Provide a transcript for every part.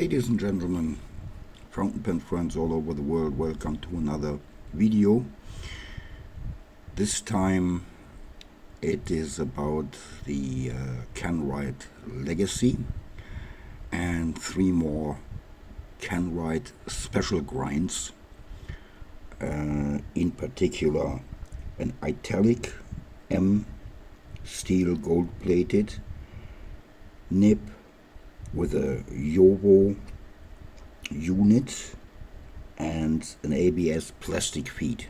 Ladies and gentlemen, fountain pen friends all over the world, welcome to another video. This time it is about the Kanwrite Legacy and 3 more Kanwrite special grinds, in particular an Italic M steel gold plated nib with a Jowo-unit and an ABS plastic feed.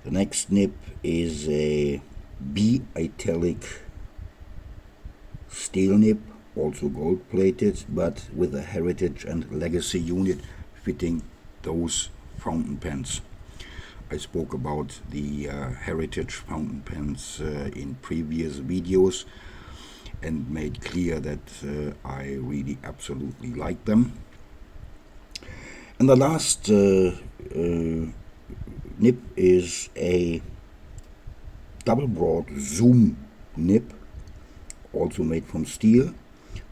The next nib is a B-Italic steel nib, also gold plated, but with a heritage and legacy unit fitting those fountain pens. I spoke about the heritage fountain pens in previous videos and made clear that I really absolutely like them. And the last nib is a double broad zoom nib, also made from steel,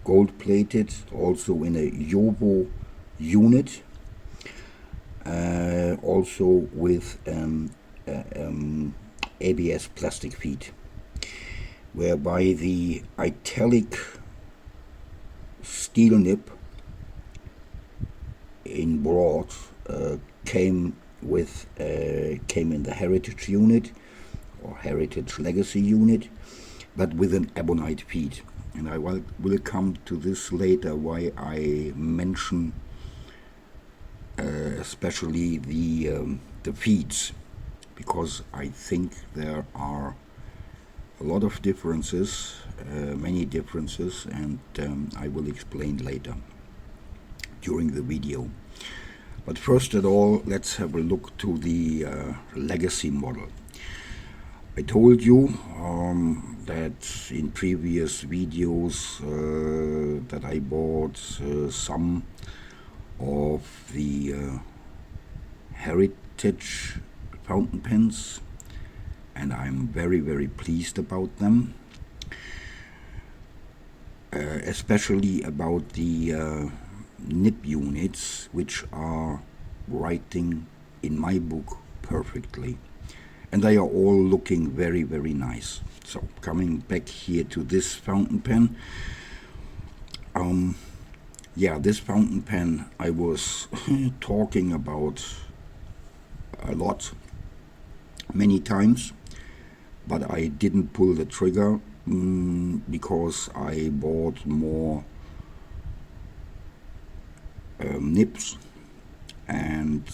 gold plated, also in a Jowo-unit, also with ABS plastic feed, whereby the Italic steel nib in broad came in the heritage unit or heritage legacy unit, but with an Ebonite feed. And I will come to this later, why I mention especially the feeds, because I think there are a lot of differences, many differences, and I will explain later during the video. But first of all, let's have a look to the legacy model. I told you that in previous videos that I bought some of the heritage fountain pens, and I'm very pleased about them, especially about the nib units, which are writing in my book perfectly, and they are all looking very nice. So coming back here to this fountain pen, this fountain pen I was talking about a lot, many times, but I didn't pull the trigger because I bought more nibs, and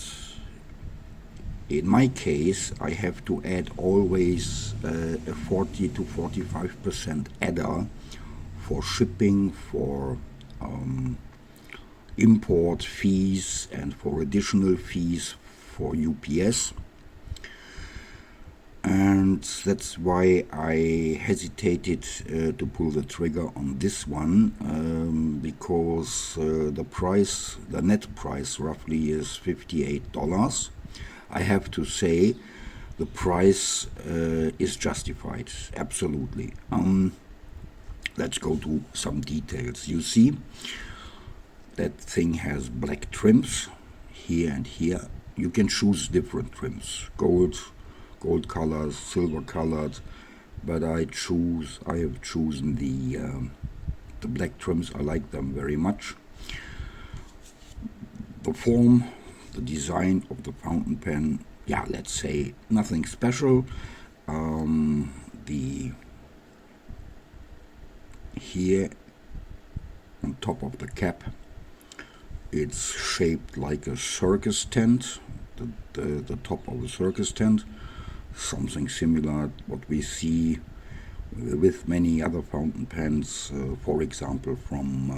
in my case I have to add always a 40 to 45% adder for shipping, for import fees, and for additional fees for UPS. And that's why I hesitated to pull the trigger on this one, because the net price roughly is $58. I have to say the price is justified, absolutely. Let's go to some details. You see, that thing has black trims here and here. You can choose different trims, gold colors, silver colored, but I have chosen the black trims. I like them very much. The form, the design of the fountain pen, let's say nothing special. Here on top of the cap, it's shaped like a circus tent, the top of a circus tent, something similar what we see with many other fountain pens, for example from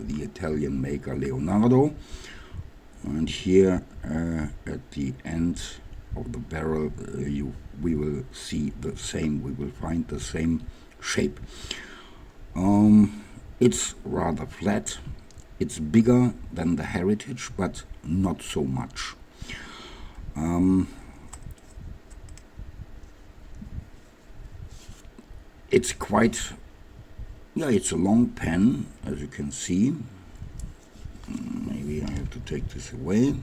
the Italian maker Leonardo. And here at the end of the barrel we will find the same shape. It's rather flat. It's bigger than the heritage, but not so much. It's a long pen, as you can see. take this away.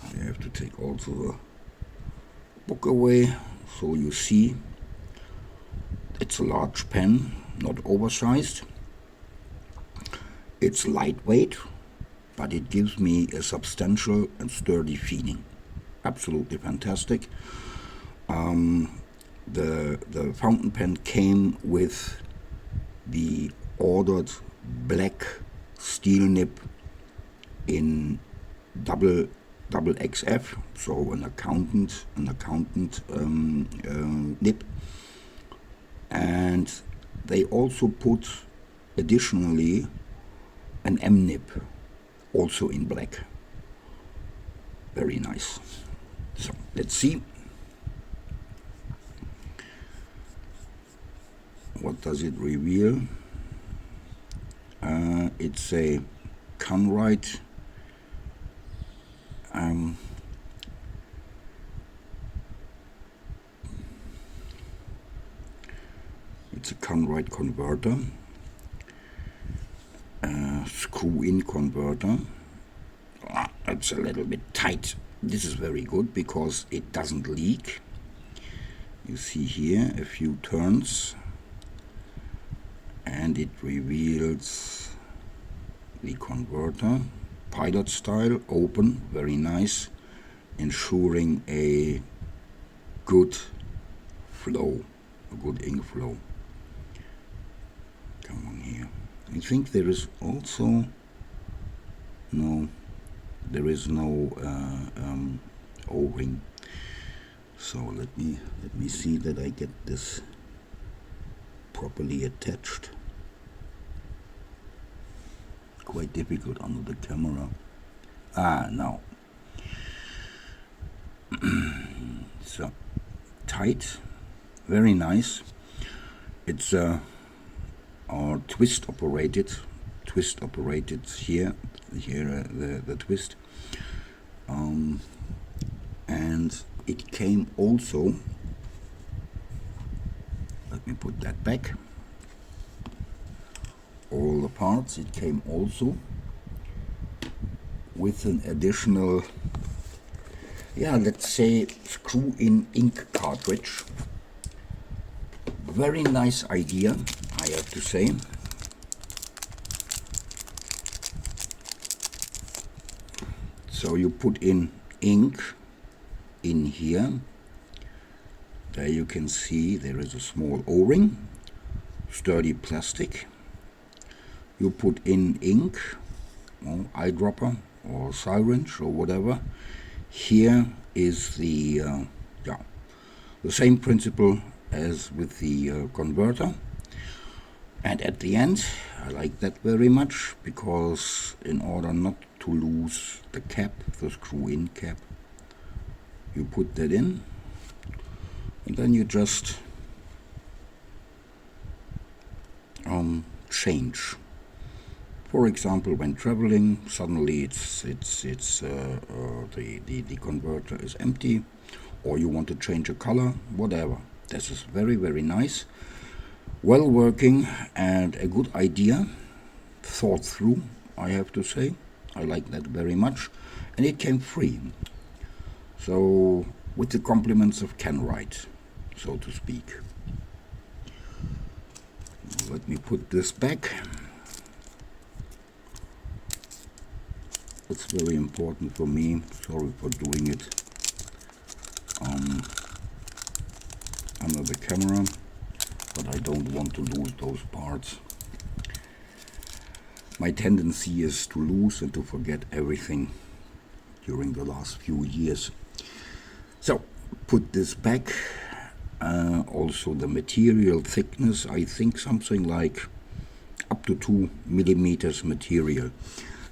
I have to take also the book away, so you see it's a large pen, not oversized. It's lightweight, but it gives me a substantial and sturdy feeling. Absolutely fantastic. The fountain pen came with the ordered black steel nib in double XF, so an accountant nib, and they also put additionally an M nib, also in black. Very nice. So let's see. What does it reveal? It's a Kanwrite. It's a Kanwrite converter, screw-in converter. It's a little bit tight. This is very good because it doesn't leak. You see here a few turns, and it reveals the converter, pilot style, open, very nice, ensuring a good flow, a good ink flow. Come on here. I think there is also there is no O-ring. So let me see that I get this properly attached. Quite difficult under the camera. Now. So tight, very nice. It's our twist operated here the twist, and it came also, let me put that back, all the parts, it came also with an additional, let's say, screw-in ink cartridge. Very nice idea, I have to say. So you put in ink in here. There you can see there is a small O-ring, sturdy plastic. You put in ink, or eyedropper or syringe or whatever. Here is the same principle as with the converter. And at the end, I like that very much, because in order not to lose the cap, the screw-in cap, you put that in, and then you just change. For example, when traveling, suddenly the converter is empty, or you want to change a color, whatever. This is very, very nice, well working, and a good idea, thought through, I have to say. I like that very much, and it came free. So, with the compliments of Kanwrite, so to speak. Let me put this back. It's very important for me. Sorry for doing it under the camera, but I don't want to lose those parts. My tendency is to lose and to forget everything during the last few years. So, put this back. Also the material thickness, I think something like up to 2 millimeters material.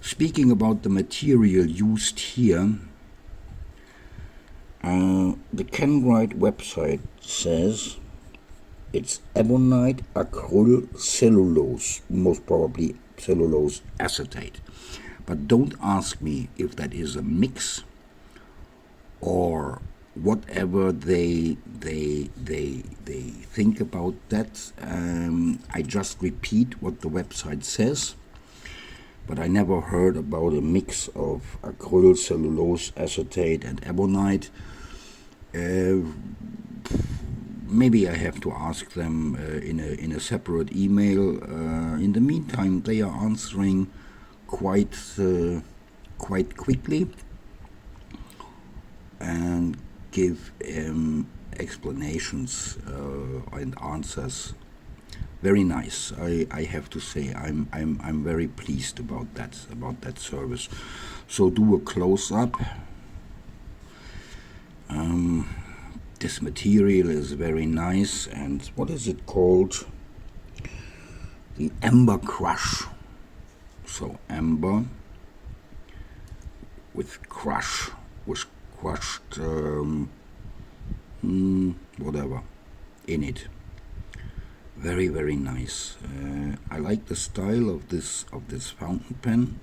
Speaking about the material used here, the Kanwrite website says it's Ebonite acryl cellulose, most probably cellulose acetate. But don't ask me if that is a mix or whatever they think about that. I just repeat what the website says. but I never heard about a mix of acryl, cellulose, acetate and ebonite. Maybe I have to ask them in a separate email. In the meantime, they are answering quite quickly and give explanations and answers. Very nice. I have to say I'm very pleased about that service. So do a close up. This material is very nice, and what is it called? The amber crush. So amber with crush, with crushed whatever in it. Very, very nice. I like the style of this fountain pen.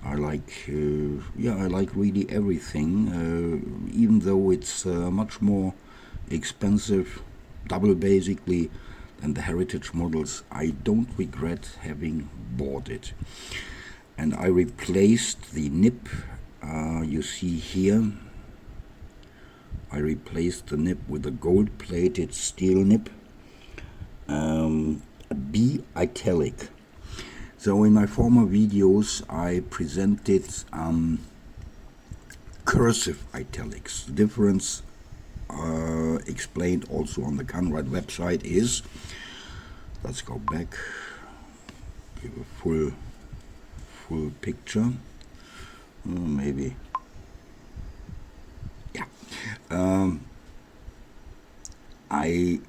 I like I like really everything, even though it's much more expensive, double basically, than the heritage models. I don't regret having bought it. And I replaced the nib, you see here. I replaced the nib with a gold-plated steel nib, B-Italic. So in my former videos I presented cursive italics. The difference explained also on the Kanwrite website is, let's go back, give a full picture, maybe, yeah. I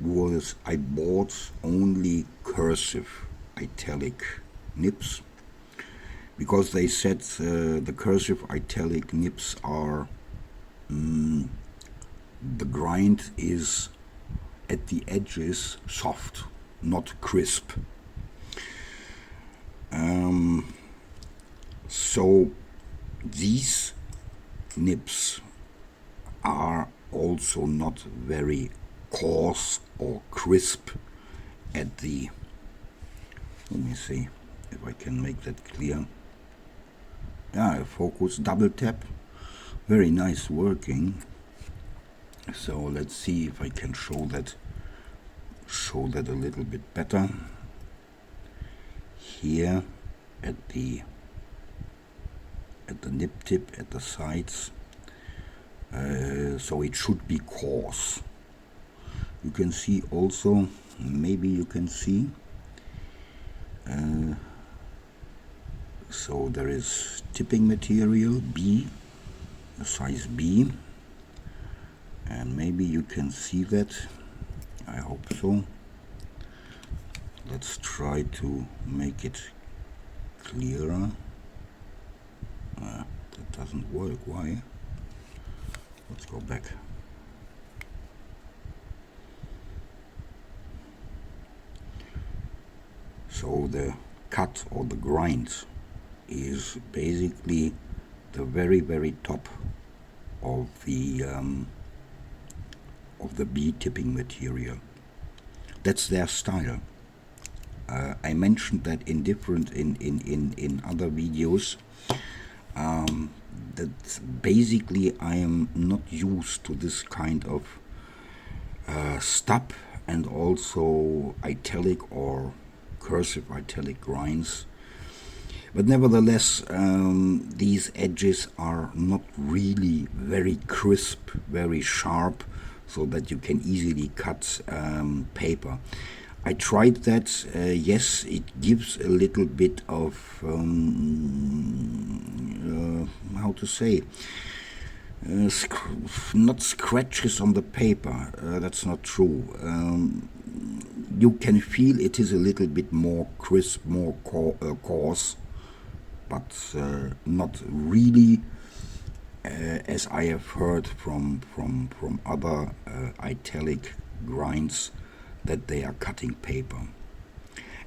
bought only cursive italic nibs because they said the cursive italic nibs are the grind is at the edges soft, not crisp. So these nibs are also not very coarse or crisp at the, let me see if I can make that clear. Yeah, focus, double tap, very nice working. So let's see if I can show that a little bit better. Here at the nib tip, at the sides, so it should be coarse. You can see also, maybe you can see, so there is tipping material B, a size B, and maybe you can see that. I hope so. Let's try to make it clearer. That doesn't work. Why? Let's go back. So the cut or the grind is basically the very, very top of the B tipping material. That's their style. I mentioned that in other videos. That basically I am not used to this kind of stub and also italic or cursive italic grinds, but nevertheless these edges are not really very crisp, very sharp, so that you can easily cut paper. I tried that. Yes, it gives a little bit of how to say, not scratches on the paper. That's not true. You can feel it is a little bit more crisp, more coarse, but not really, as I have heard from other italic grinds, that they are cutting paper.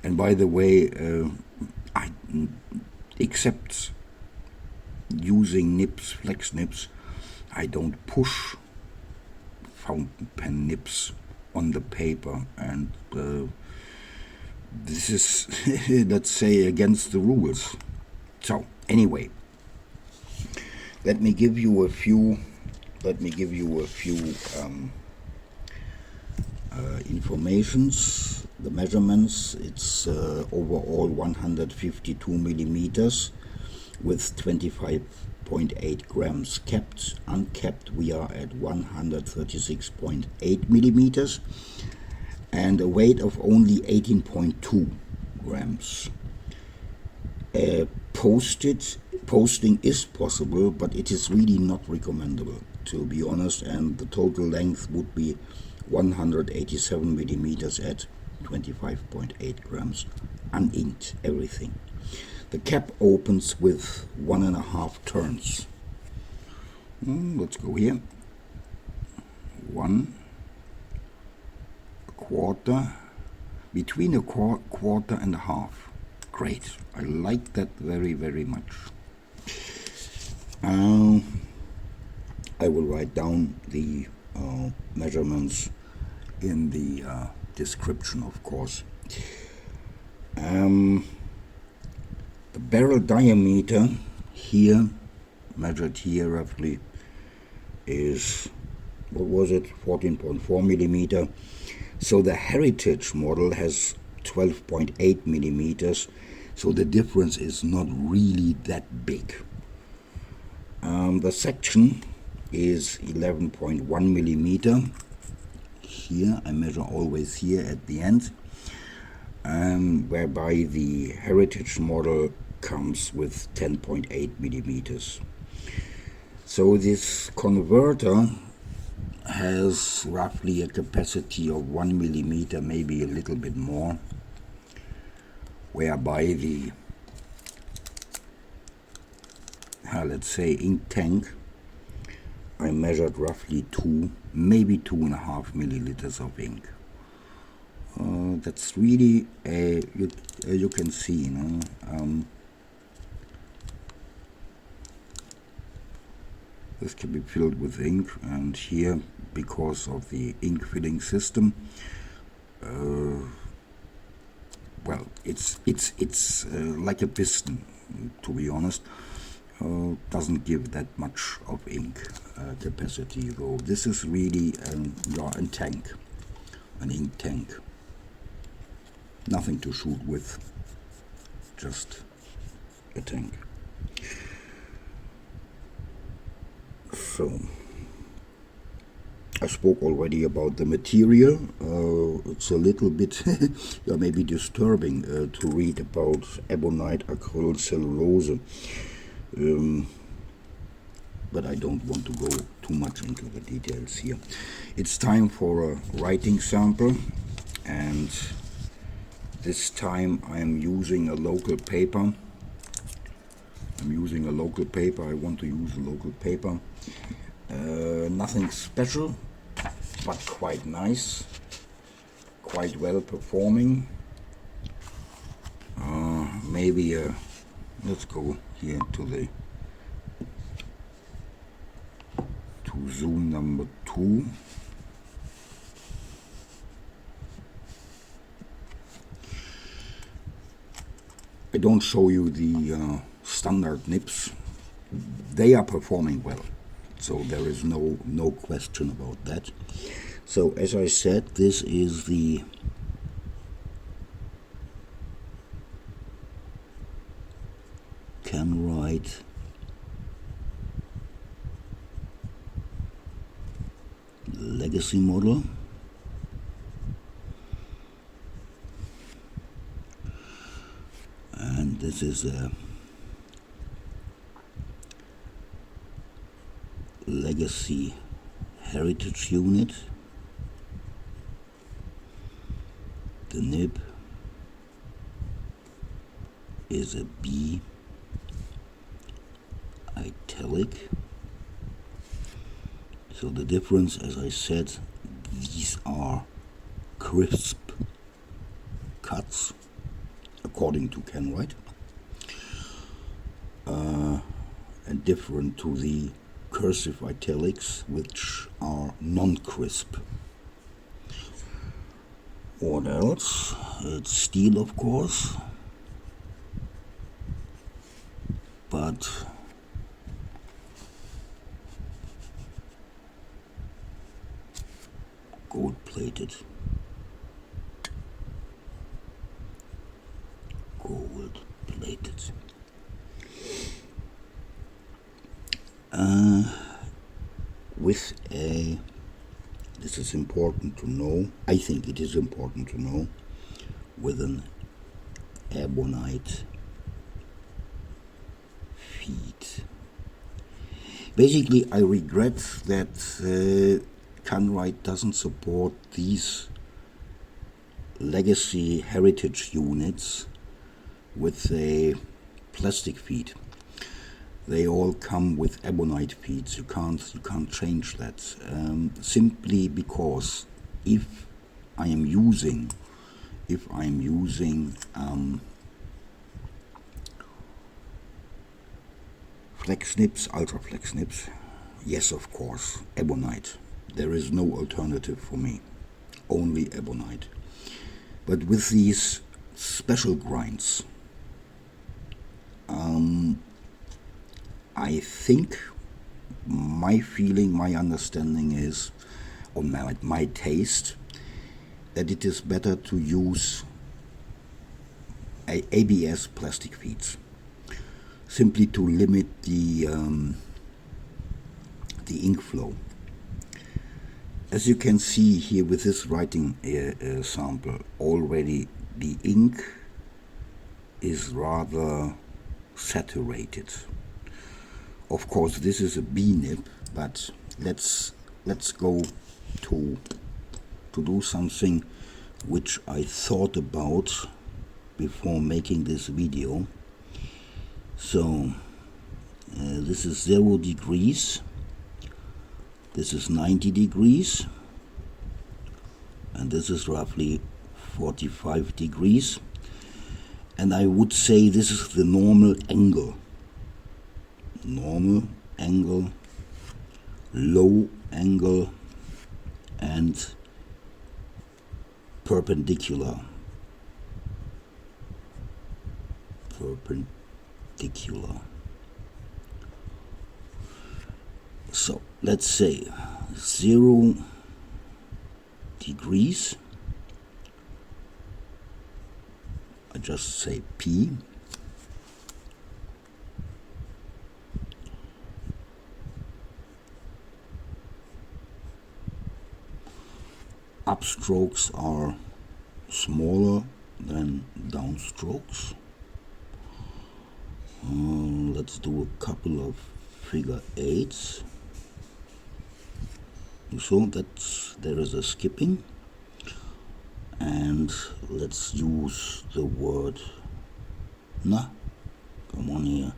And by the way, except using nibs, flex nibs, I don't push fountain pen nibs on the paper, and this is let's say against the rules. So anyway, let me give you a few informations. The measurements, it's overall 152 millimeters with 25.8 grams capped. Uncapped we are at 136.8 millimeters and a weight of only 18.2 grams. Posting is possible, but it is really not recommendable, to be honest, and the total length would be 187 millimeters at 25.8 grams, uninked, everything. The cap opens with 1.5 turns. Let's go here. 1, a quarter, between a quarter and a half. Great, I like that very, very much. I will write down the measurements in the description, of course. The barrel diameter here, measured here roughly, is, what was it, 14.4 millimeter. So the Heritage model has 12.8 millimeters, so the difference is not really that big. The section is 11.1 millimeter. Here I measure always here at the end, whereby the Heritage model comes with 10.8 millimeters. So this converter has roughly a capacity of 1 millimeter, maybe a little bit more, whereby the let's say ink tank, I measured roughly 2, maybe 2.5 milliliters of ink. That's really you can see, this can be filled with ink, and here, because of the ink filling system, well, it's like a piston, to be honest. Doesn't give that much of ink capacity, though. This is really a tank, an ink tank. Nothing to shoot with, just a tank. So, I spoke already about the material. It's a little bit maybe disturbing to read about Ebonite acrylic cellulose. But I don't want to go too much into the details here. It's time for a writing sample, and this time I'm using a local paper. I want to use a local paper. Nothing special, but quite nice, quite well performing. Maybe let's go here to zoom number 2. I don't show you the standard nibs. They are performing well, so there is no question about that. So as I said, this is the Kanwrite Legacy model. And this is a Legacy Heritage unit. The nib is a B-Italic. So the difference, as I said, these are crisp cuts, according to Kanwrite, and different to the cursive italics, which are non-crisp. What else? It's steel, of course. but gold plated. Gold plated. With a, this is important to know, I think it is important to know, with an Ebonite feed. Basically, I regret that Kanwrite doesn't support these legacy heritage units with a plastic feed. They all come with Ebonite feeds. You can't change that. Simply because if I am using flex snips, ultra flex snips, yes, of course, Ebonite. There is no alternative for me. Only Ebonite. But with these special grinds, I think my feeling, my understanding is, or my taste, that it is better to use ABS plastic feeds, simply to limit the ink flow. As you can see here with this writing sample, already the ink is rather saturated. Of course, this is a B-nib, but let's go to do something which I thought about before making this video. So this is 0 degrees, this is 90 degrees, and this is roughly 45 degrees, and I would say this is the normal angle, low angle, and perpendicular. So let's say 0 degrees, I just say P, upstrokes are smaller than downstrokes. Let's do a couple of figure eights. So there is a skipping, and let's use the word na. Come on here,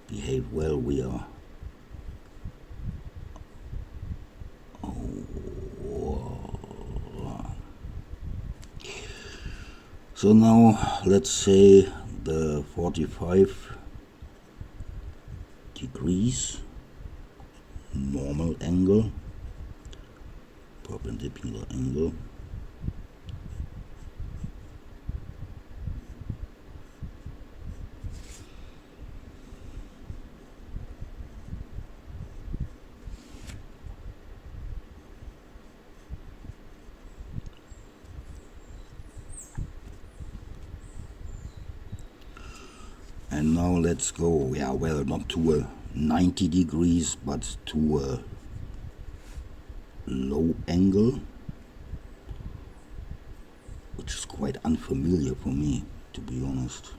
behave well. We are. So now let's say the 45 degrees normal angle, perpendicular angle, and now let's go, yeah, well, not to a 90 degrees, but to a low angle, which is quite unfamiliar for me, to be honest.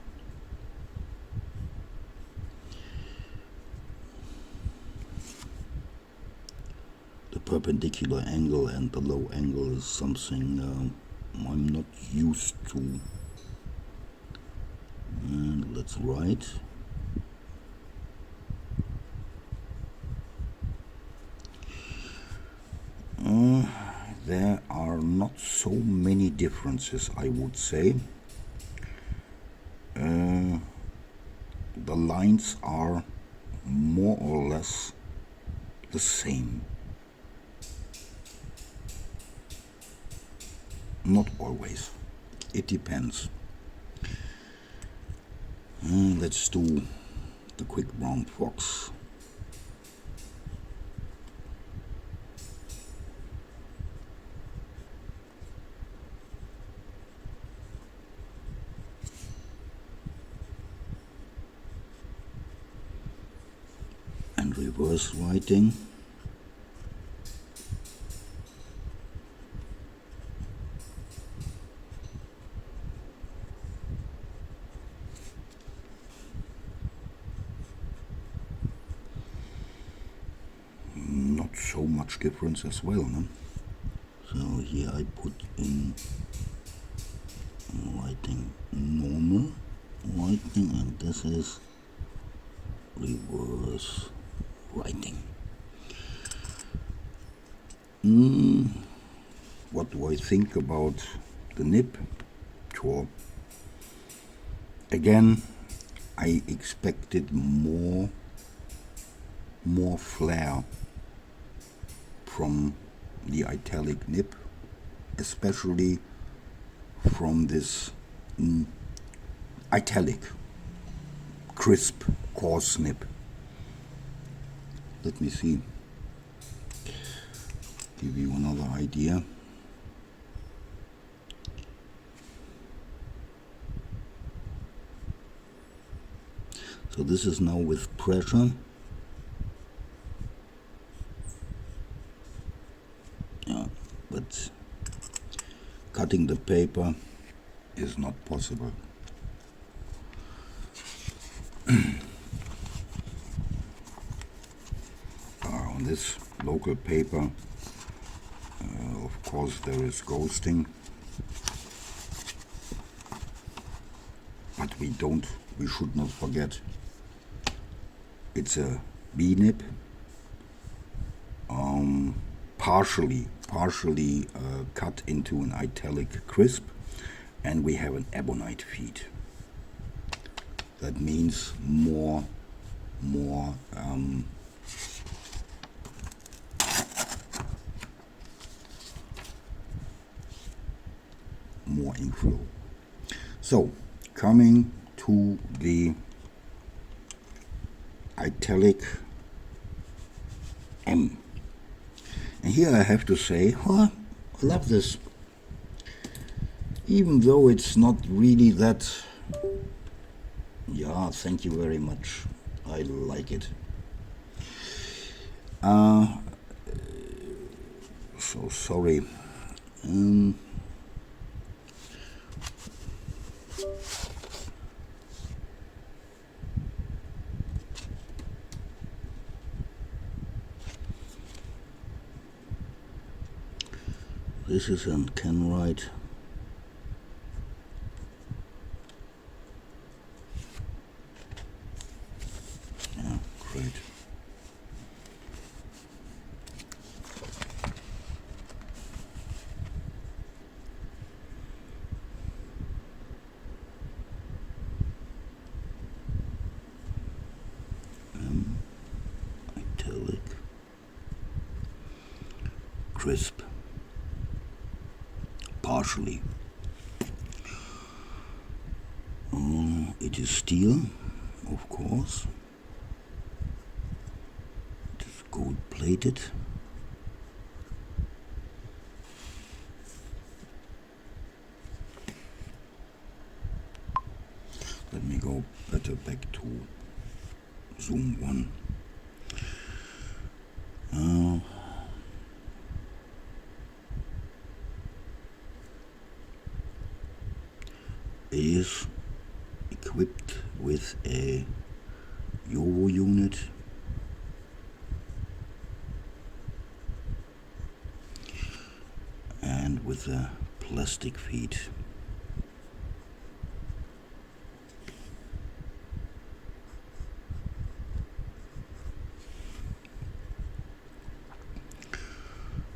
The perpendicular angle and the low angle is something I'm not used to. And let's write. There are not so many differences, I would say. The lines are more or less the same. Not always. It depends. Let's do the quick brown fox. And reverse writing. Not so much difference as well, no? So here I put in writing normal writing, and this is reverse writing. What do I think about the nib? Sure. Again, I expected more flair from the italic nib, especially from this italic, crisp, coarse nib. Let me see. Give you another idea. So this is now with pressure. Yeah, but cutting the paper is not possible. On this local paper, of course, there is ghosting, but we should not forget, it's a B nib, partially cut into an italic crisp, and we have an Ebonite feed. That means more inflow. So coming to the italic M, and here I have to say, I love this, even though it's not really that. Yeah, thank you very much, I like it. So sorry. This is a Kanwrite. Yeah, great. Italic, crisp. Partially. It is steel, of course. It is gold plated. Let me go better back to zoom 1. It is equipped with a Jowo-unit, and with a plastic feed.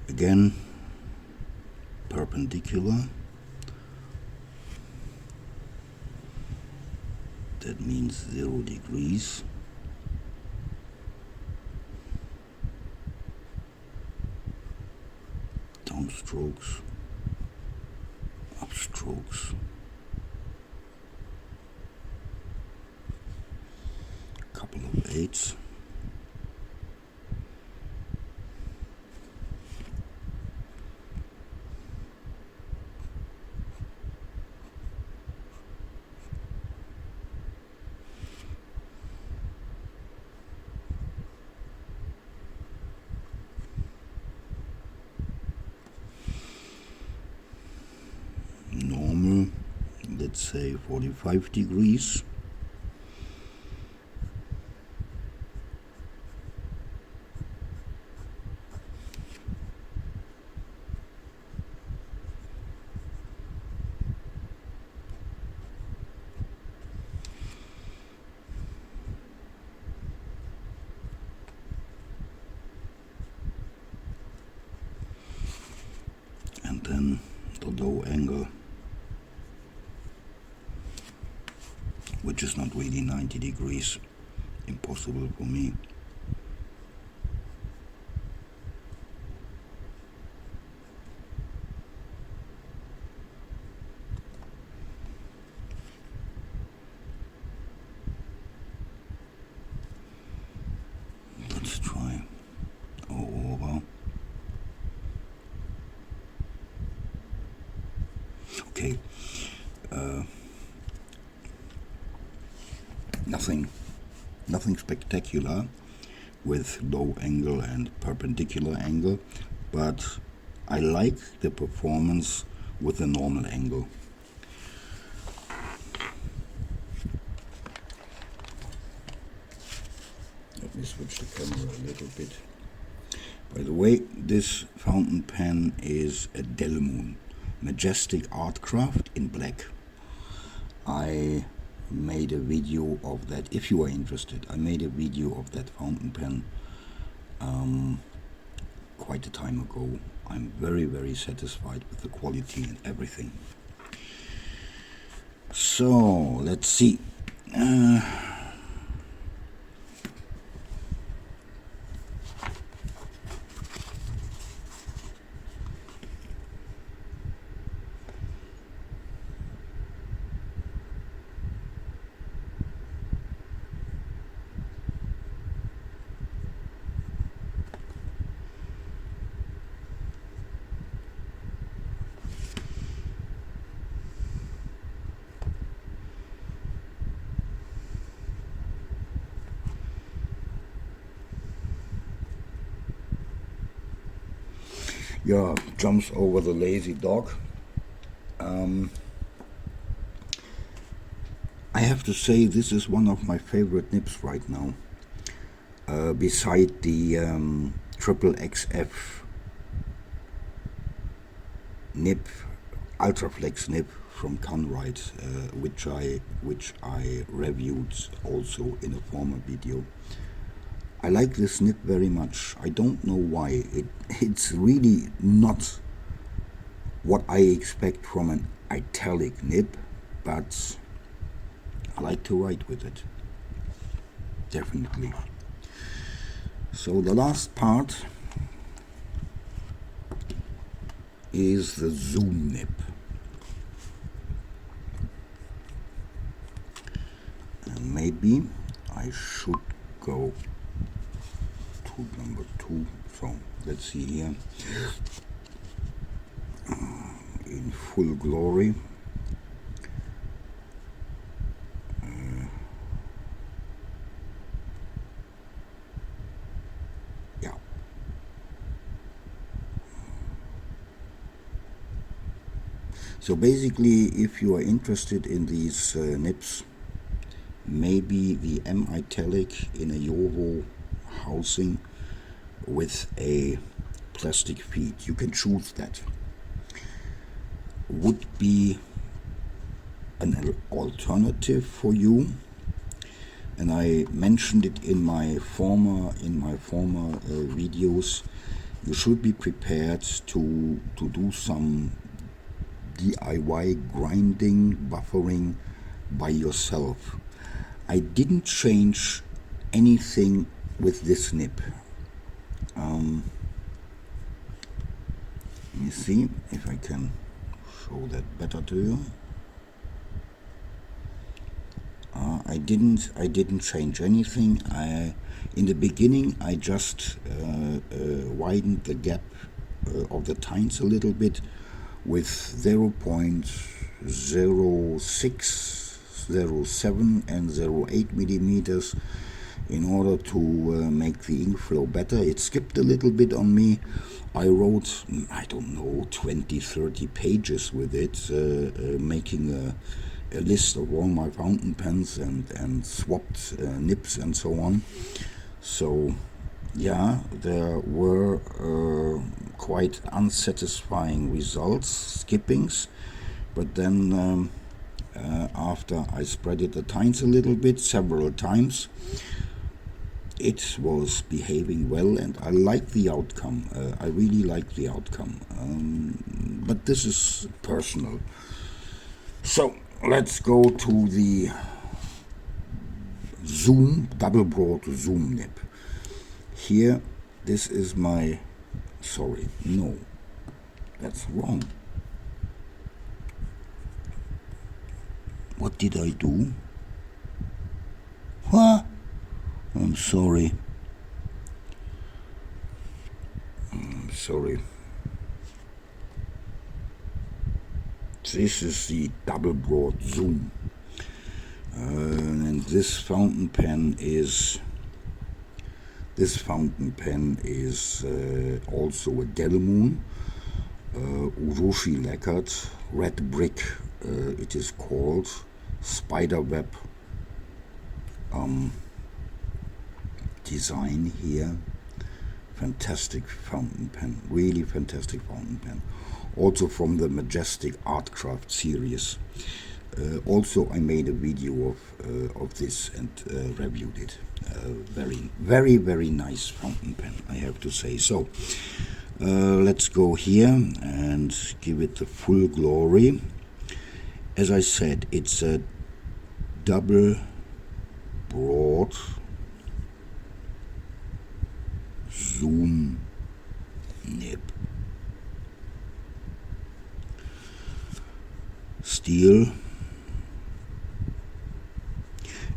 Again, perpendicular. That means 0 degrees. Downstrokes, upstrokes, couple blades. Normal, let's say 45 degrees. And then the low angle, which is not really 90 degrees, impossible for me. Let's try over. Okay, nothing spectacular with low angle and perpendicular angle, but I like the performance with the normal angle. Let me switch the camera a little bit. By the way, this fountain pen is a Delmoon Majestic ArtCraft in black. I made a video of that. If you are interested, I made a video of that fountain pen quite a time ago. I'm very satisfied with the quality and everything. So let's see. Yeah, jumps over the lazy dog. I have to say this is one of my favorite nibs right now. Beside the triple XF nib, Ultraflex nib from Kanwrite, which I reviewed also in a former video. I like this nib very much. I don't know why. It's really not what I expect from an italic nib, but I like to write with it. Definitely. So the last part is the zoom nib. And maybe I should go number 2. So let's see here in full glory. Yeah. So basically, if you are interested in these nibs, maybe the M-Italic in a Jowo housing with a plastic feet, you can choose that, would be an alternative for you. And I mentioned it in my former videos. You should be prepared to do some DIY grinding, buffering by yourself. I didn't change anything with this nib. Let me see if I can show that better to you. I I didn't change anything. In the beginning I just widened the gap of the tines a little bit with 0.0607 and 0.8 millimeters in order to make the ink flow better. It skipped a little bit on me. I wrote, I don't know, 20-30 pages with it, making a list of all my fountain pens and swapped nibs and so on. So yeah, there were quite unsatisfying results, skippings, but then after I spreaded the tines a little bit several times, it was behaving well, and I like the outcome. I really like the outcome, but this is personal. So let's go to the zoom, double broad zoom nib. Here, this is my, sorry, no, that's wrong. What did I do? What? I'm sorry. I'm sorry. This is the double broad zoom. And this fountain pen is also a Delmoon Urusshi lacquered red brick. It is called spiderweb design here. Fantastic fountain pen, really fantastic fountain pen. Also from the Majestic ArtCraft series. Also, I made a video of this and reviewed it. Very nice fountain pen, I have to say. So let's go here and give it the full glory. As I said, it's a double broad zoom nib. Steel,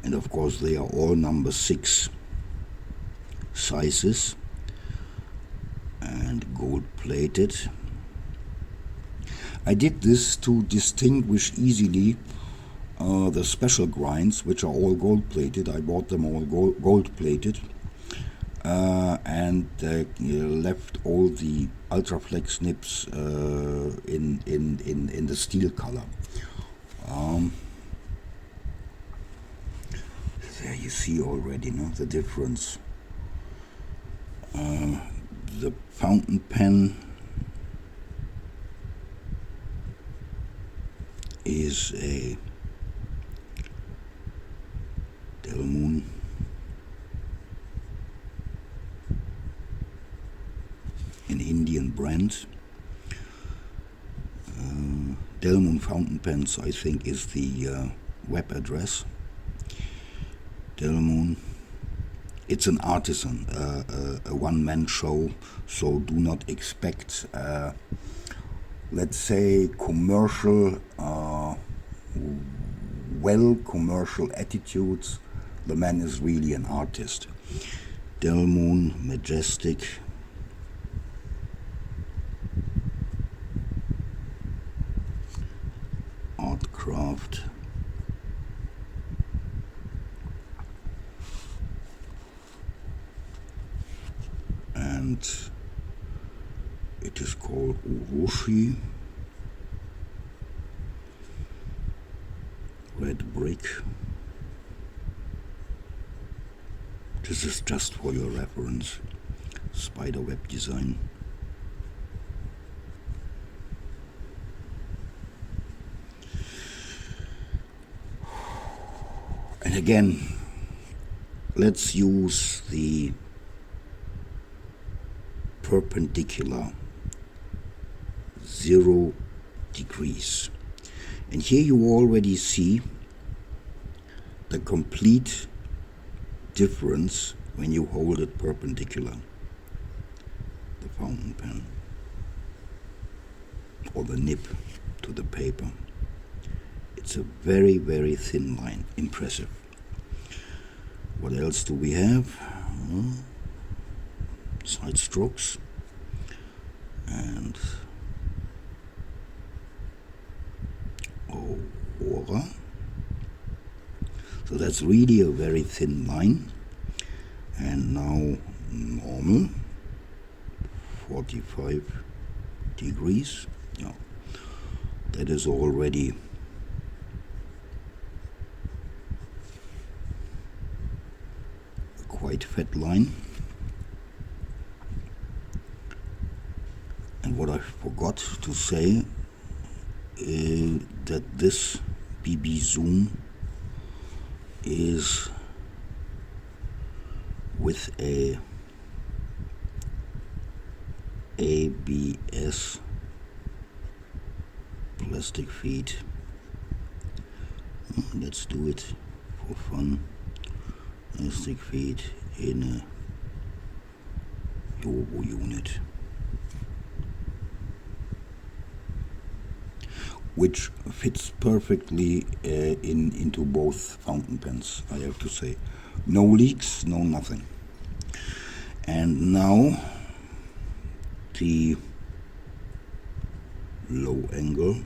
and of course they are all number 6 sizes and gold plated. I did this to distinguish easily the special grinds, which are all gold plated. I bought them all gold plated, and left all the Ultraflex nibs in the steel color. There you see already, no, the difference. The fountain pen is a Delmoon an Indian brand. Delmoon fountain pens, I think, is the web address. Delmoon. It's an artisan, a one-man show, so do not expect, let's say, commercial, commercial attitudes. The man is really an artist. Delmoon Majestic ArtCraft. And it is called Urusshi red brick. This is just for your reference. Spiderweb design. And again, let's use the perpendicular 0 degrees. And here you already see the complete difference when you hold it perpendicular, the fountain pen or the nib to the paper. It's a very thin line. Impressive. What else do we have? Side strokes and aura. So that's really a very thin line. And now normal, 45 degrees. Yeah, that is already a quite fat line. And what I forgot to say is that this BB zoom is with a ABS plastic feed. Let's do it for fun. Plastic feed in a Jowo-unit, which fits perfectly into both fountain pens, I have to say. No leaks, no nothing. And now the low angle.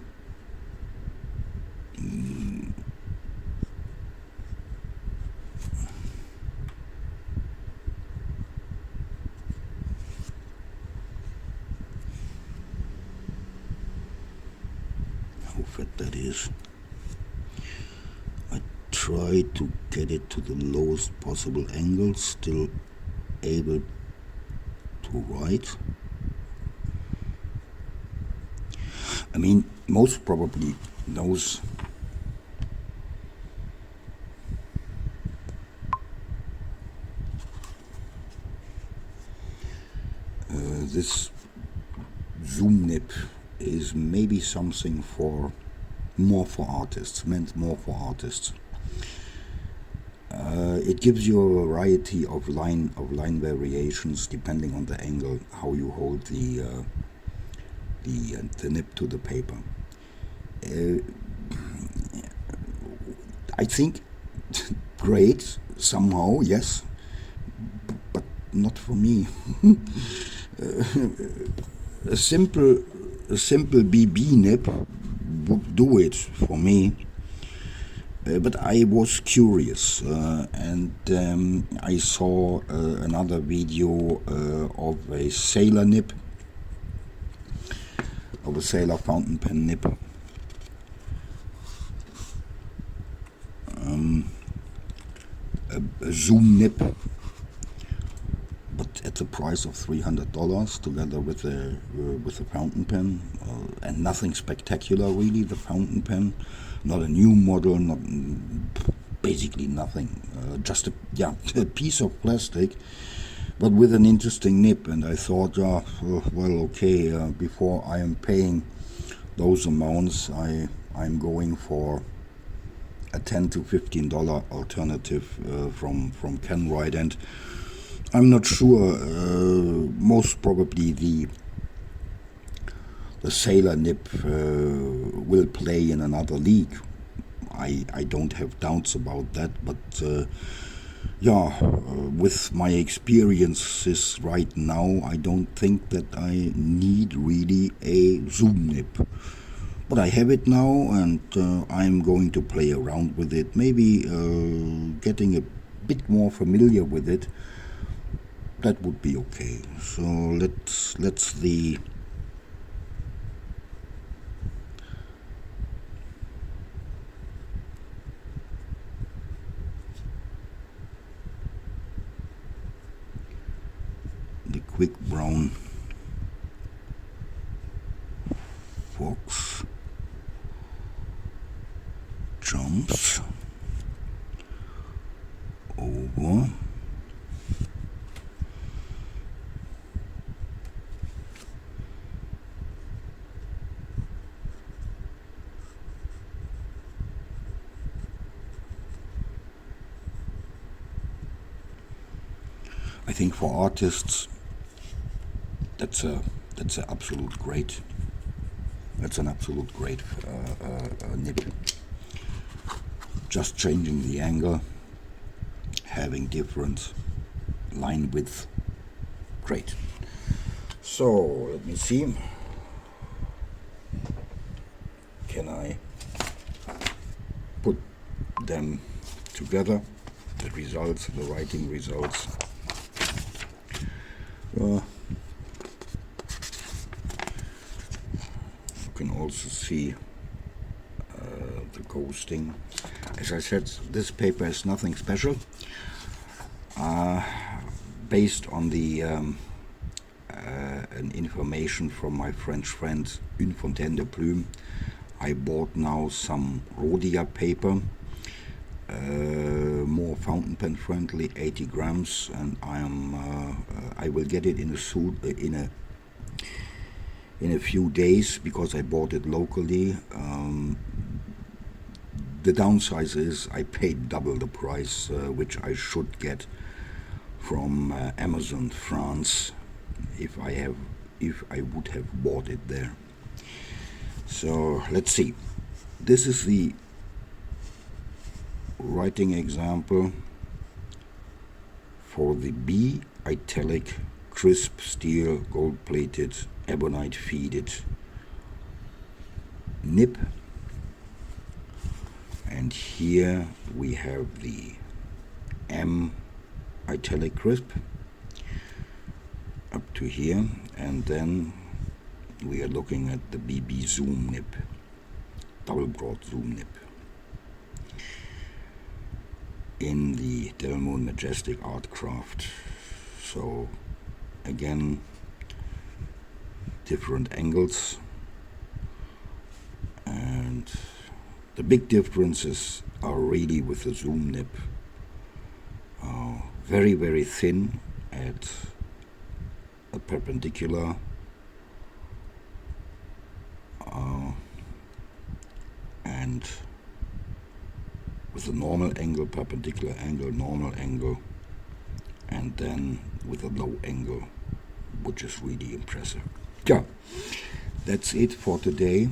How fat that is. I try to get it to the lowest possible angle, still able to write. I mean, most probably those this zoom nib is maybe something more for artists, meant more for artists. It gives you a variety of line variations depending on the angle, how you hold the nib to the paper. I think great somehow, yes, but not for me. A simple BB nib would do it for me. But I was curious, and I saw another video of a sailor nib, of a sailor fountain pen nib. A zoom nib, but at the price of $300 together with a fountain pen, and nothing spectacular really. The fountain pen, not a new model, not basically nothing, just a piece of plastic, but with an interesting nib. And I thought, well, okay, before I am paying those amounts, I'm going for a $10 to $15 alternative from Kanwrite, and I'm not sure. Most probably the sailor nib will play in another league. I don't have doubts about that, but with my experiences right now, I don't think that I need really a zoom nib. But I have it now, and I'm going to play around with it, maybe getting a bit more familiar with it. That would be okay. So let's the quick brown fox jumps over I think for artists that's an absolute great nib. Just changing the angle, having different line width. Great. So let me see. Can I put them together? The results, the writing results. You can also see the ghosting. As I said, this paper is nothing special. Based on the an information from my French friend Une Fontaine de Plume, I bought now some Rhodia paper, more fountain pen friendly, 80 grams, and I will get it in a suit in a few days because I bought it locally. The downside is I paid double the price, which I should get from Amazon France if I would have bought it there. So let's see. This is the writing example for the B-Italic crisp steel gold-plated Ebonite feeded nib. And here we have the M-Italic crisp up to here, and then we are looking at the BB zoom nib, double broad zoom nib in the Delmoon Majestic ArtCraft. So again, different angles, and the big differences are really with the zoom nib. Very, very thin at a perpendicular and with a normal angle, perpendicular angle, normal angle, and then with a low angle, which is really impressive. Yeah, that's it for today.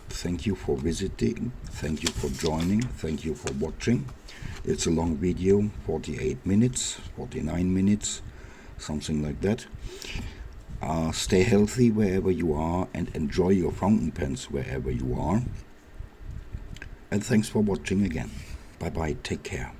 Thank you for visiting, thank you for joining, thank you for watching. It's a long video, 48 minutes, 49 minutes, something like that. Stay healthy wherever you are and enjoy your fountain pens wherever you are. And thanks for watching again. Bye bye, take care.